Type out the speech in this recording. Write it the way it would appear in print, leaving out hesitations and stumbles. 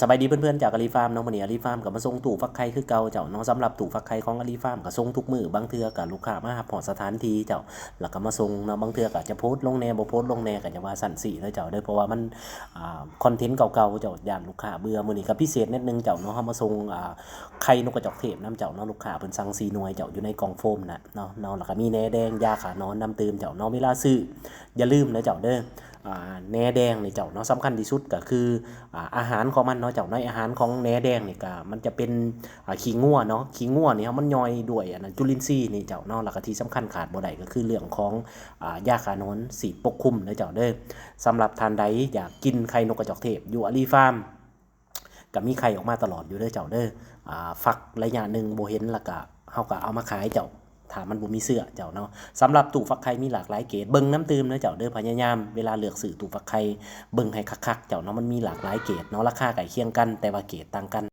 สบายดีเพื่อนๆจากอาลีฟาร์มเนาะมื้อนี้อาลีฟาร์มก็มาส่งตู้ฟักไข่คือเก่าเจ้าเนาะสำหรับตู้ฟักไข่ของอาลีฟาร์มก็ส่งทุกมื้อบางเทื่อก็ลูกค้ามารับฮอดสถานที่เจ้าแล้วก็มาส่งเนาะบางเทื่อก็จะโพสต์ลงแหน่บ่โพสต์ลงแหน่ก็จะว่าสั่นสิเด้อเจ้าเด้อเพราะว่ามันคอนเทนต์เก่าๆเจ้าย่านลูกค้าเบื่อมื้อนี้ก็พิเศษนิดนึงเจ้าเนาะเฮามาส่งไข่นกกระจอกเทศนำเจ้าเนาะลูกค้าเพิ่นสั่ง4หน่วยเจ้าอยู่ในกล่องโฟมน่ะเนาะแล้วก็มีแหนแดงยาฆ่าหนอนน้ำตื่มเจ้าเนาะเวลาซื้ออย่าลืมนะเจ้าเด้อแหนแดงนี่เจ้าเนาะสำคัญที่สุดก็คืออาหารของมันเนาะเจ้าในอาหารของแหนแดงนี่ก็มันจะเป็นขี้งัวเนาะขี้งัวนี่มันย่อยด้วยจุลินทรีย์นี่เจ้าเนาะแล้วก็ที่สำคัญขาดบ่ได้ก็คือเรื่องของยาฆ่าหนอนสีปกคลุมนะเจ้าเด้อสำหรับท่านใดอยากกินไข่นกกระจอกเทศอยู่อาลีฟาร์มก็มีไข่ออกมาตลอดอยู่เด้อเจ้าเด้อฟักระยะหนึ่งบ่เห็นแล้วก็เฮาก็เอามาขายเจ้าถ้ามันบ่มีเสื้อเจ้าเนาะสำหรับตู้ฟักไข่มีหลากหลายเกรดเบิ่งน้ำตื่มนะเจ้าเด้อพยายามเวลาเลือกซื้อตู้ฟักไข่เบิ่งให้คักๆเจ้าเนาะมันมีหลากหลายเกรดเนาะราคาใกล้เคียงกันแต่ว่าเกรดต่างกัน